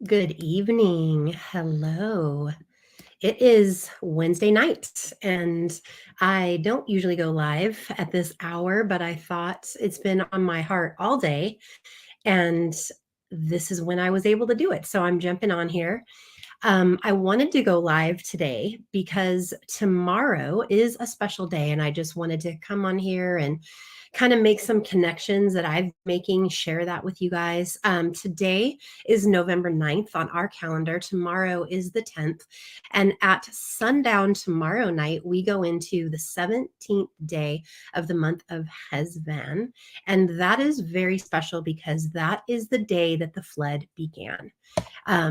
Good evening. Hello. It is Wednesday night, and I don't usually go live at this hour, but I thought it's been on my heart all day, and this is when I was able to do it. So I'm jumping on here. I wanted to go live today because tomorrow is a special day, and I just wanted to come on here and kind of make some connections that I've making, share that with you guys. Today is November 9th on our calendar. Tomorrow is the 10th. And at sundown tomorrow night, we go into the 17th day of the month of Hezvan. And that is very special because that is the day that the flood began.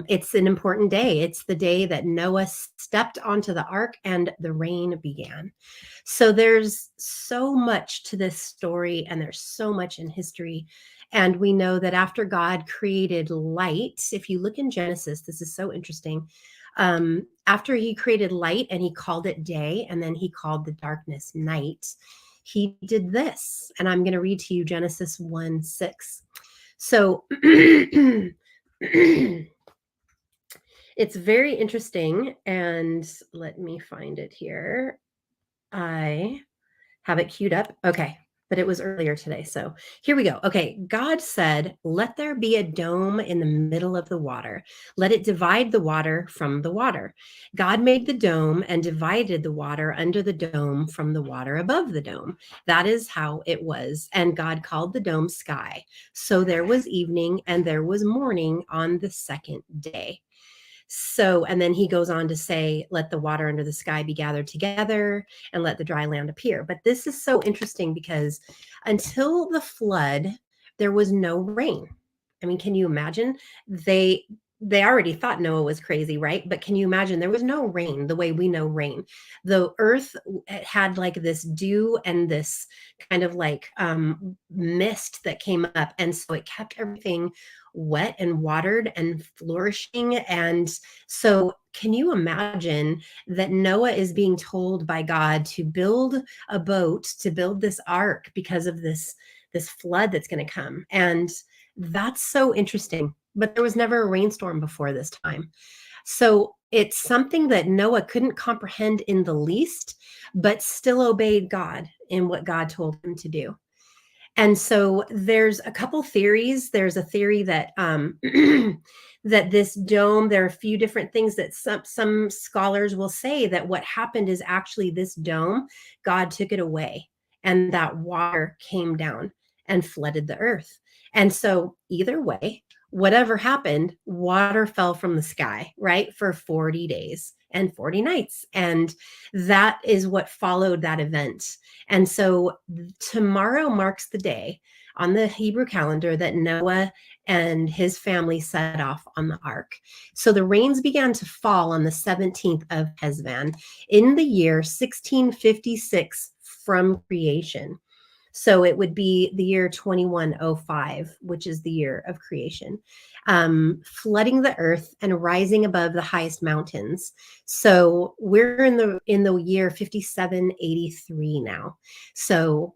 It's an important day. It's the day that Noah stepped onto the ark and the rain began. So there's so much to this story, and there's so much in history. And we know that after God created light, if you look in Genesis, this is so interesting. After he created light and he called it day, and then he called the darkness night, he did this. And I'm going to read to you Genesis 1:6. So it's very interesting. And let me find it here. I have it queued up. Okay. But it was earlier today. So here we go. Okay. God said, "Let there be a dome in the middle of the water. Let it divide the water from the water." God made the dome and divided the water under the dome from the water above the dome. That is how it was. And God called the dome sky. So there was evening and there was morning on the second day. So, and then he goes on to say, "Let the water under the sky be gathered together and let the dry land appear." But this is so interesting because until the flood, there was no rain. I mean, can you imagine? They they already thought Noah was crazy, right? But can you imagine there was no rain the way we know rain? The earth it had like this dew and this kind of like mist that came up. And so it kept everything wet and watered and flourishing. And so, can you imagine that Noah is being told by God to build a boat, to build this ark because of this flood that's going to come? And that's so interesting. But there was never a rainstorm before this time. So it's something that Noah couldn't comprehend in the least, but still obeyed God in what God told him to do. And so there's a couple theories. There's a theory that that this dome, there are a few different things that some scholars will say that what happened is actually this dome, God took it away and that water came down and flooded the earth. And so either way, whatever happened, water fell from the sky, right? For 40 days and 40 nights. And that is what followed that event. And so tomorrow marks the day on the Hebrew calendar that Noah and his family set off on the ark. So the rains began to fall on the 17th of Hezvan in the year 1656 from creation. So it would be the year 2105, which is the year of creation, flooding the earth and rising above the highest mountains. So we're in the year 5783 now. So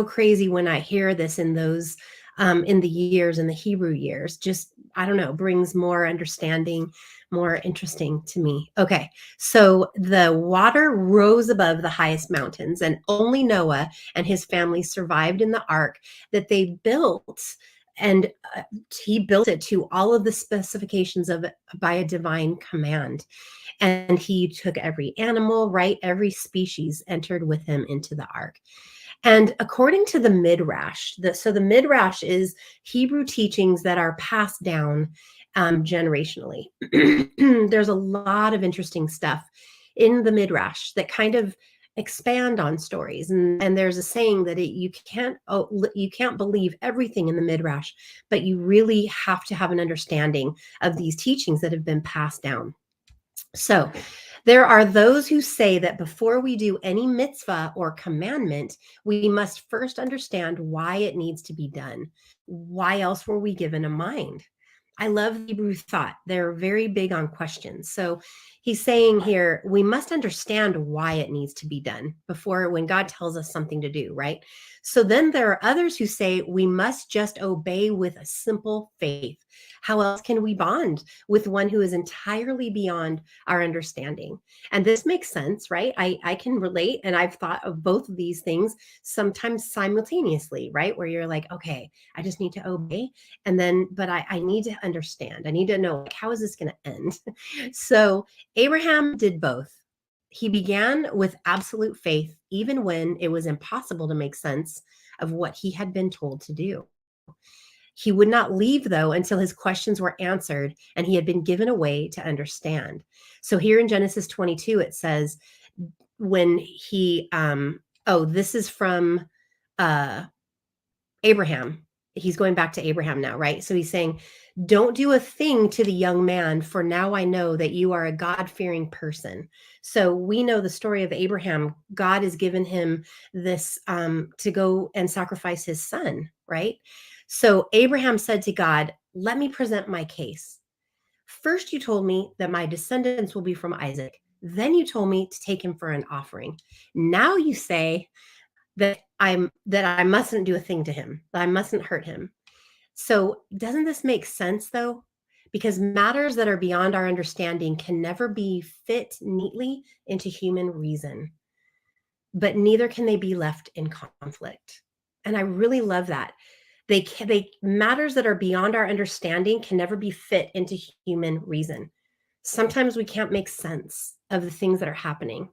crazy when I hear this in those in the years, in the Hebrew years, just I don't know, brings more understanding, more interesting to me. Okay, so the water rose above the highest mountains, and only Noah and his family survived in the ark that they built. And he built it to all of the specifications of it by a divine command. And he took every animal, right? Every species entered with him into the ark. And according to the Midrash, so the Midrash is Hebrew teachings that are passed down generationally. There's a lot of interesting stuff in the Midrash that kind of expand on stories. And there's a saying that you can't believe everything in the Midrash, but you really have to have an understanding of these teachings that have been passed down. So there are those who say that before we do any mitzvah or commandment, we must first understand why it needs to be done. Why else were we given a mind? I love Hebrew thought. They're very big on questions. So he's saying here, we must understand why it needs to be done before when God tells us something to do, right? So then there are others who say we must just obey with a simple faith. How else can we bond with one who is entirely beyond our understanding? And this makes sense, right? I can relate. And I've thought of both of these things sometimes simultaneously, right? Where you're like, okay, I just need to obey. And then, but I need to understand. I need to know, like, how is this going to end? So Abraham did both. He began with absolute faith, even when it was impossible to make sense of what he had been told to do. He would not leave, though, until his questions were answered and he had been given a way to understand. So here in Genesis 22, it says, when he, this is from uh, Abraham. He's going back to Abraham now, right? So he's saying, don't do a thing to the young man, for now I know that you are a God-fearing person. So we know the story of Abraham. God has given him this to go and sacrifice his son, right? So Abraham said to God, let me present my case. First, you told me that my descendants will be from Isaac. Then you told me to take him for an offering. Now you say that I mustn't do a thing to him, that I mustn't hurt him. So doesn't this make sense though? Because matters that are beyond our understanding can never be fit neatly into human reason, but neither can they be left in conflict. And I really love that. They matters that are beyond our understanding can never be fit into human reason. Sometimes we can't make sense of the things that are happening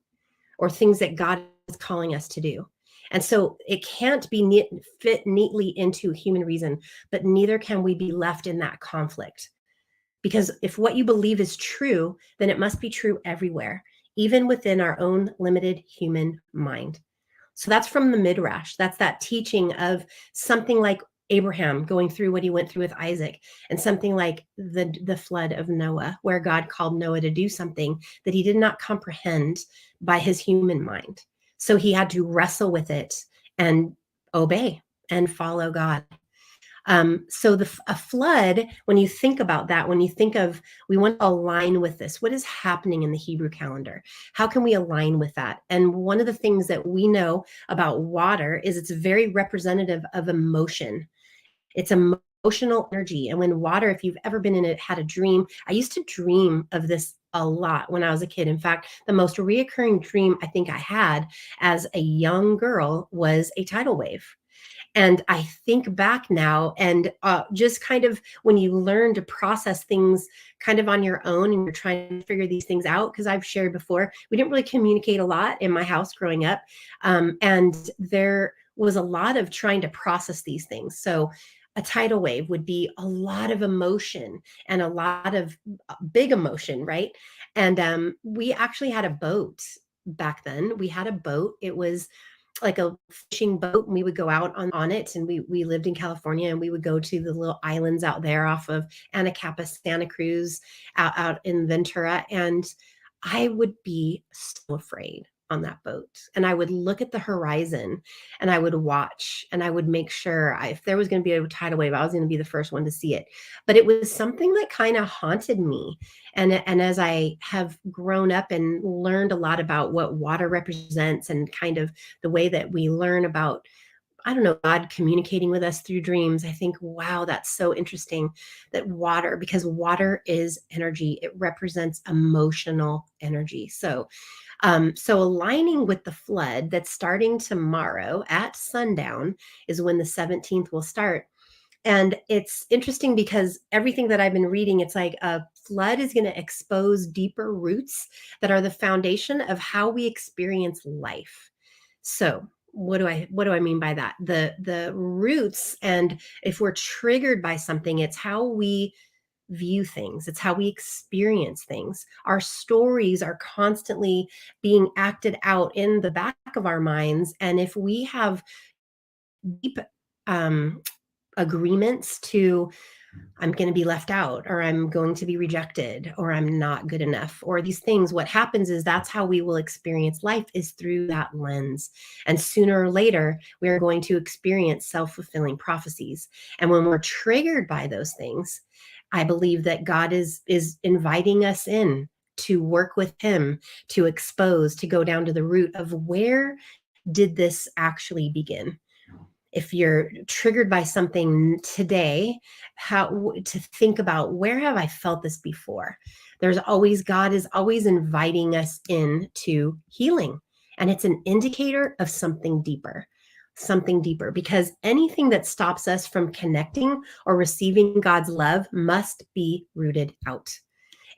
or things that God is calling us to do. And so it can't be fit neatly into human reason, but neither can we be left in that conflict. Because if what you believe is true, then it must be true everywhere, even within our own limited human mind. So that's from the Midrash. That's that teaching of something like Abraham going through what he went through with Isaac, and something like the flood of Noah, where God called Noah to do something that he did not comprehend by his human mind. So he had to wrestle with it and obey and follow God. So a flood, when you think about that, when you think of, we want to align with this, what is happening in the Hebrew calendar? How can we align with that? And one of the things that we know about water is it's very representative of emotion. It's emotional energy. And when water, if you've ever been in it, had a dream, I used to dream of this a lot when I was a kid. In fact, the most reoccurring dream I think I had as a young girl was a tidal wave. And I think back now and just kind of when you learn to process things kind of on your own and you're trying to figure these things out, because I've shared before, we didn't really communicate a lot in my house growing up. And there was a lot of trying to process these things. So a tidal wave would be a lot of emotion and a lot of big emotion, right? And we actually had a boat back then. We had a boat. It was like a fishing boat, and we would go out on it, and we lived in California, and we would go to the little islands out there off of Anacapa, Santa Cruz, out in Ventura, and I would be so afraid on that boat. And I would look at the horizon and I would watch and I would make sure if there was going to be a tidal wave, I was going to be the first one to see it. But it was something that kind of haunted me. And as I have grown up and learned a lot about what water represents and kind of the way that we learn about, I don't know, God communicating with us through dreams, I think, wow, that's so interesting that water, because water is energy, it represents emotional energy. So aligning with the flood that's starting tomorrow at sundown is when the 17th will start. And it's interesting because everything that I've been reading, it's like a flood is going to expose deeper roots that are the foundation of how we experience life. So what do I mean by that? The roots, and if we're triggered by something, it's how we view things, it's how we experience things. Our stories are constantly being acted out in the back of our minds. And if we have deep agreements to, I'm going to be left out, or I'm going to be rejected, or I'm not good enough, or these things, what happens is that's how we will experience life, is through that lens. And sooner or later, we are going to experience self-fulfilling prophecies. And when we're triggered by those things, I believe that God is inviting us in to work with him, to expose, to go down to the root of where did this actually begin. If you're triggered by something today, how to think about, where have I felt this before? God is always inviting us into healing, and it's an indicator of something deeper, because anything that stops us from connecting or receiving God's love must be rooted out.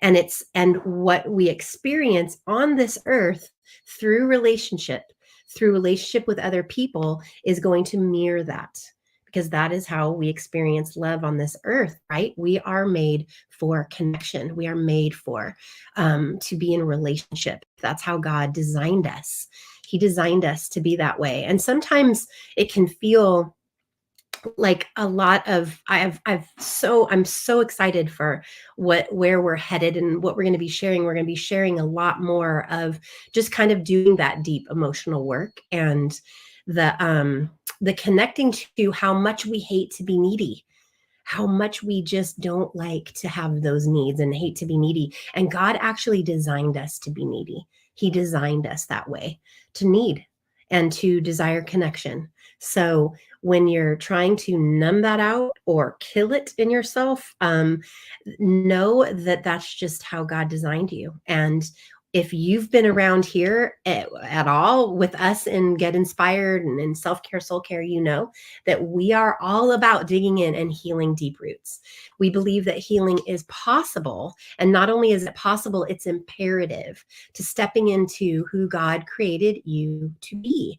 And what we experience on this earth through relationship with other people is going to mirror that, because that is how we experience love on this earth, right? We are made for connection. We are made for to be in relationship. That's how God designed us. He designed us to be that way. And sometimes it can feel like a lot of I'm so excited for where we're headed and what we're going to be sharing. We're going to be sharing a lot more of just kind of doing that deep emotional work, and the connecting to how much we hate to be needy, how much we just don't like to have those needs and hate to be needy. And God actually designed us to be needy. He designed us that way, to need and to desire connection. So when you're trying to numb that out or kill it in yourself, know that that's just how God designed you. And if you've been around here at all with us in Get Inspired and in Self-Care, Soul Care, you know that we are all about digging in and healing deep roots. We believe that healing is possible. And not only is it possible, it's imperative to stepping into who God created you to be.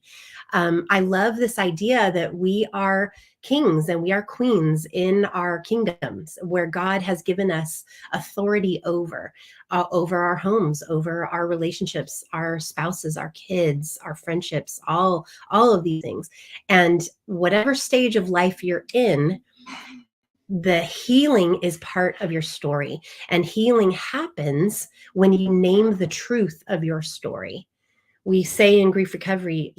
I love this idea that we are kings and we are queens in our kingdoms, where God has given us authority over our homes, over our relationships, our spouses, our kids, our friendships, all of these things. And whatever stage of life you're in, the healing is part of your story. And healing happens when you name the truth of your story. We say in grief recovery,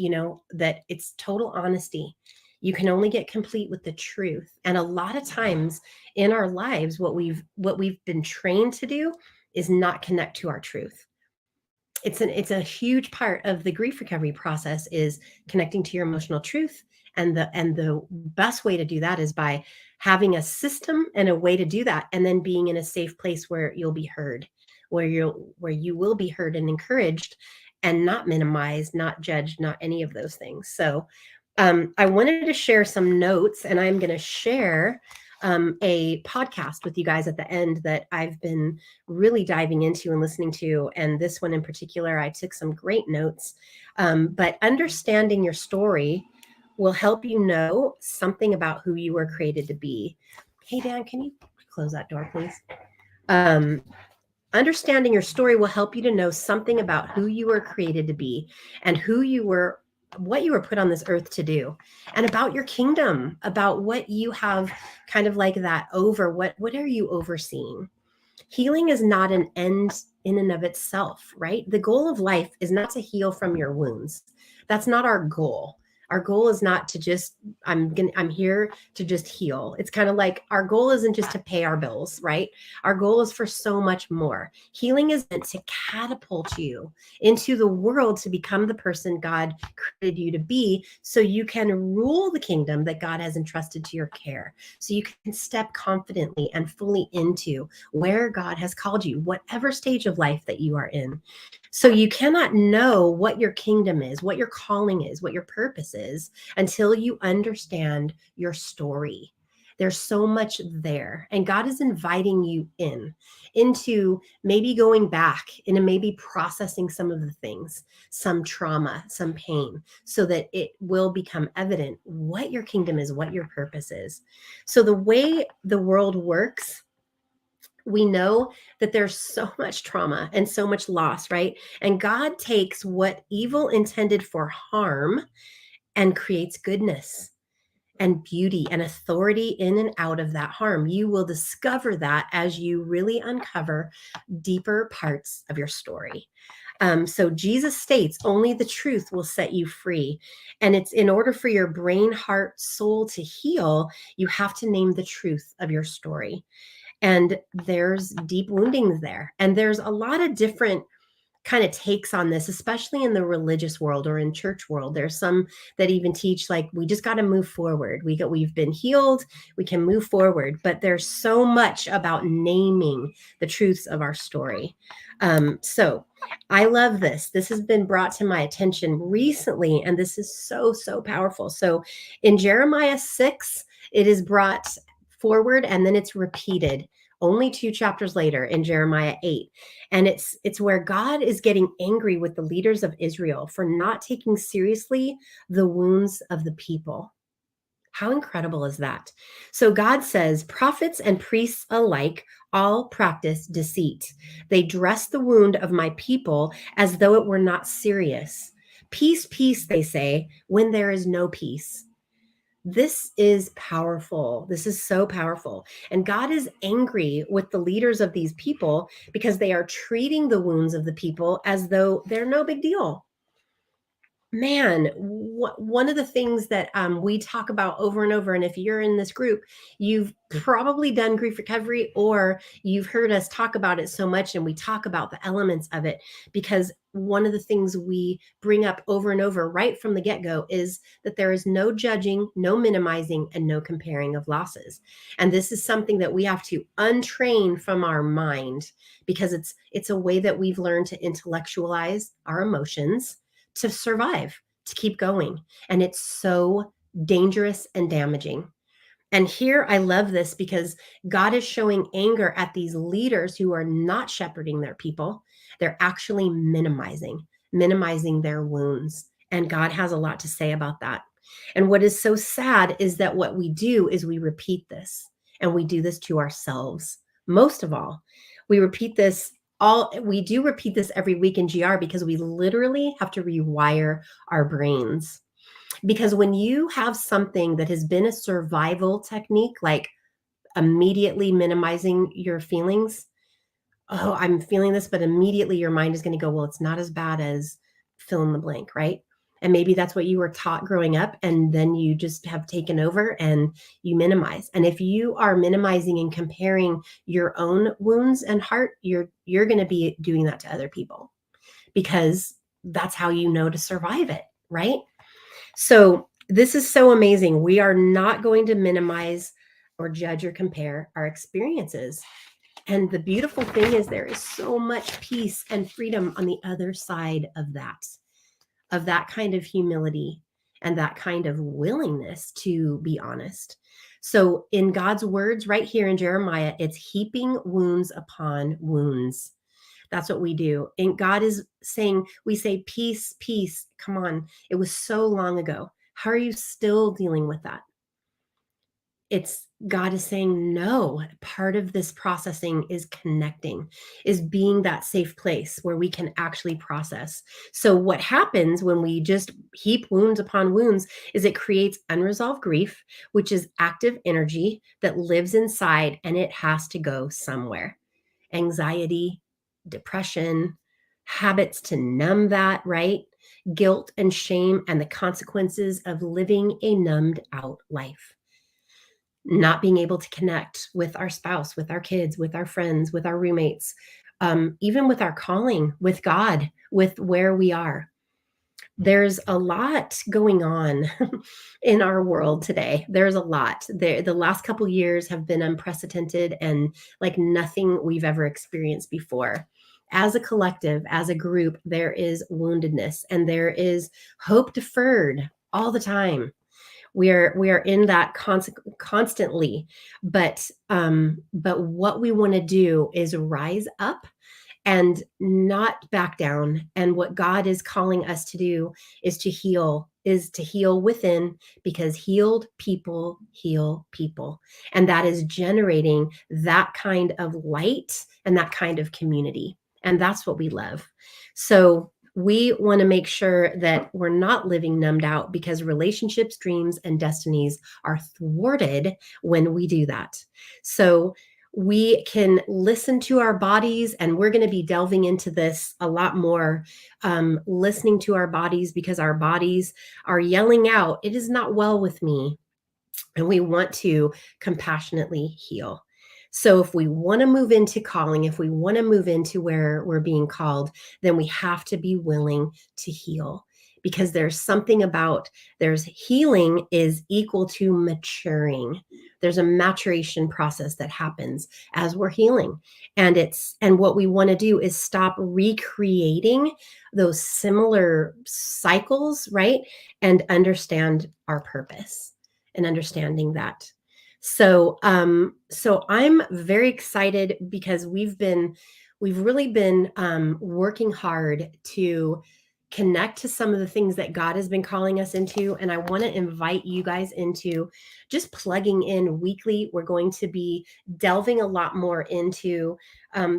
that it's total honesty. You can only get complete with the truth. And a lot of times in our lives, what we've been trained to do is not connect to our truth. It's a huge part of the grief recovery process, is connecting to your emotional truth. And the best way to do that is by having a system and a way to do that, and then being in a safe place where you'll be heard, where you will be heard and encouraged, and not minimized, not judged, not any of those things. So I wanted to share some notes, and I'm going to share a podcast with you guys at the end that I've been really diving into and listening to. And this one in particular, I took some great notes. But understanding your story will help you know something about who you were created to be. Hey, Dan, can you close that door, please? Understanding your story will help you to know something about who you were created to be, and what you were put on this earth to do, and about your kingdom, about what you have kind of like that over, what are you overseeing? Healing is not an end in and of itself, right? The goal of life is not to heal from your wounds. That's not our goal. Our goal is not to just, I'm here to just heal. It's kind of like, our goal isn't just to pay our bills, right? Our goal is for so much more. Healing is meant to catapult you into the world to become the person God created you to be, so you can rule the kingdom that God has entrusted to your care. So you can step confidently and fully into where God has called you, whatever stage of life that you are in. So you cannot know what your kingdom is, what your calling is, what your purpose is, until you understand your story. There's so much there. And God is inviting you into maybe going back and maybe processing some of the things, some trauma, some pain, so that it will become evident what your kingdom is, what your purpose is. So the way the world works, we know that there's so much trauma and so much loss, right? And God takes what evil intended for harm and creates goodness and beauty and authority in and out of that harm. You will discover that as you really uncover deeper parts of your story. So Jesus states, only the truth will set you free. And it's in order for your brain, heart, soul to heal, you have to name the truth of your story. And there's deep woundings there. And there's a lot of different kind of takes on this, especially in the religious world or in church world. There's some that even teach like we just got to move forward. We've been healed, we can move forward. But there's so much about naming the truths of our story. So I love this. This has been brought to my attention recently, and this is so powerful. So in Jeremiah 6, it is brought forward and then it's repeated only 2 chapters later in Jeremiah 8. And it's where God is getting angry with the leaders of Israel for not taking seriously the wounds of the people. How incredible is that? So God says, prophets and priests alike all practice deceit. They dress the wound of my people as though it were not serious. Peace, peace, they say, when there is no peace. This is powerful. This is so powerful. And God is angry with the leaders of these people because they are treating the wounds of the people as though they're no big deal. Man, one of the things that we talk about over and over, and if you're in this group, you've probably done grief recovery or you've heard us talk about it so much, and we talk about the elements of it because one of the things we bring up over and over right from the get-go is that there is no judging, no minimizing, and no comparing of losses. And this is something that we have to untrain from our mind because it's a way that we've learned to intellectualize our emotions to survive, to keep going. And it's so dangerous and damaging. And here I love this because God is showing anger at these leaders who are not shepherding their people. They're actually minimizing their wounds. And God has a lot to say about that. And what is so sad is that what we do is we repeat this, and we do this to ourselves. Most of all, we repeat this we do repeat this every week in GR because we literally have to rewire our brains. Because when you have something that has been a survival technique, like immediately minimizing your feelings, oh, I'm feeling this, but immediately your mind is going to go, well, it's not as bad as fill in the blank, right? And maybe that's what you were taught growing up, and then you just have taken over and you minimize. And if you are minimizing and comparing your own wounds and heart, you're going to be doing that to other people because that's how you know to survive it, right? So this is so amazing. We are not going to minimize or judge or compare our experiences. And the beautiful thing is there is so much peace and freedom on the other side of that kind of humility and that kind of willingness to be honest. So in God's words right here in Jeremiah, it's heaping wounds upon wounds. That's what we do. And God is saying, we say, peace, peace. Come on. It was so long ago. How are you still dealing with that? It's God is saying, no, part of this processing is connecting, is being that safe place where we can actually process. So what happens when we just heap wounds upon wounds is it creates unresolved grief, which is active energy that lives inside and it has to go somewhere. Anxiety, depression, habits to numb that, right? Guilt and shame and the consequences of living a numbed out life. Not being able to connect with our spouse, with our kids, with our friends, with our roommates, even with our calling, with God, with where we are. There's a lot going on in our world today. There's a lot. The last couple years have been unprecedented and like nothing we've ever experienced before. As a collective, as a group, there is woundedness and there is hope deferred all the time. We are in that constantly, but what we want to do is rise up and not back down. And what God is calling us to do is to heal within, because healed people heal people. And that is generating that kind of light and that kind of community. And that's what we love. So we want to make sure that we're not living numbed out, because relationships, dreams, and destinies are thwarted when we do that. So we can listen to our bodies, and we're going to be delving into this a lot more, listening to our bodies, because our bodies are yelling out, it is not well with me. And we want to compassionately heal. So if we want to move into calling, if we want to move into where we're being called, then we have to be willing to heal, because there's something about, there's healing is equal to maturing. There's a maturation process that happens as we're healing. And what we want to do is stop recreating those similar cycles, right? And understand our purpose and understanding that. So I'm very excited because we've really been working hard to connect to some of the things that God has been calling us into. And I want to invite you guys into just plugging in weekly. We're going to be delving a lot more into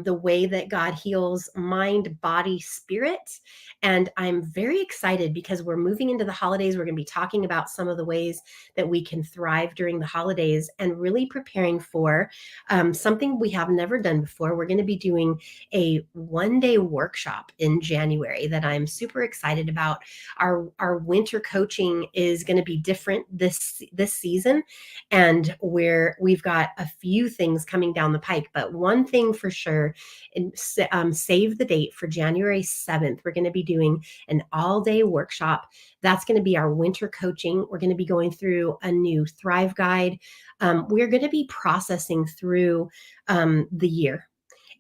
the way that God heals mind, body, spirit. And I'm very excited because we're moving into the holidays. We're going to be talking about some of the ways that we can thrive during the holidays and really preparing for something we have never done before. We're going to be doing a one-day workshop in January that I'm super excited about. Our winter coaching is going to be different this season, and we've got a few things coming down the pike. But one thing for sure, and save the date for January 7th. We're going to be doing an all-day workshop. That's going to be our winter coaching. We're going to be going through a new Thrive Guide. We're going to be processing through the year.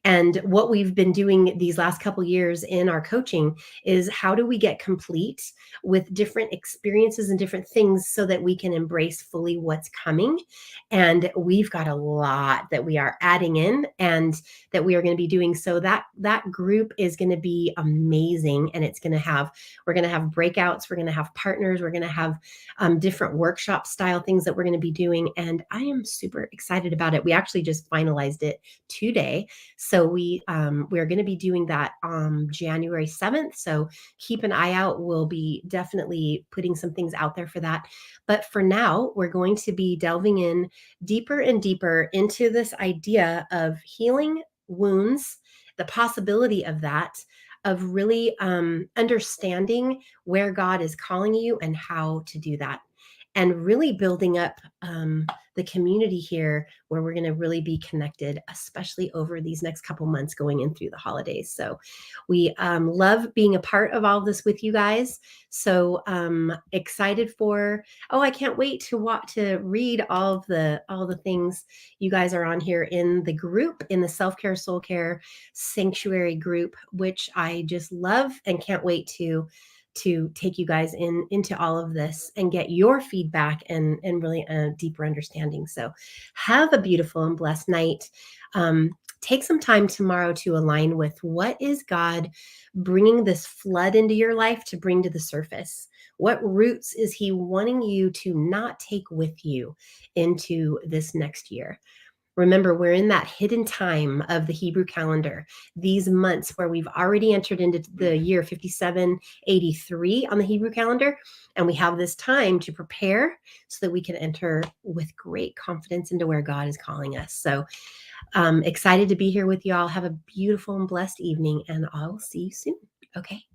And what we've been doing these last couple years in our coaching is, how do we get complete with different experiences and different things so that we can embrace fully what's coming? And we've got a lot that we are adding in and that we are going to be doing. So that group is going to be amazing. And we're going to have breakouts. We're going to have partners. We're going to have different workshop style things that we're going to be doing. And I am super excited about it. We actually just finalized it today. So we're going to be doing that on January 7th. So keep an eye out. We'll be definitely putting some things out there for that. But for now, we're going to be delving in deeper and deeper into this idea of healing wounds, the possibility of that, of really understanding where God is calling you and how to do that, and really building up the community here where we're going to really be connected, especially over these next couple months going in through the holidays. So we love being a part of all this with you guys. So excited for, I can't wait to read all the things you guys are on here in the group, in the Self-Care Soul Care Sanctuary group, which I just love and can't wait to take you guys into all of this and get your feedback and really a deeper understanding. So have a beautiful and blessed night. Take some time tomorrow to align with, what is God bringing this flood into your life to bring to the surface? What roots is he wanting you to not take with you into this next year? Remember, we're in that hidden time of the Hebrew calendar, these months where we've already entered into the year 5783 on the Hebrew calendar. And we have this time to prepare so that we can enter with great confidence into where God is calling us. So excited to be here with you all. Have a beautiful and blessed evening, and I'll see you soon. Okay.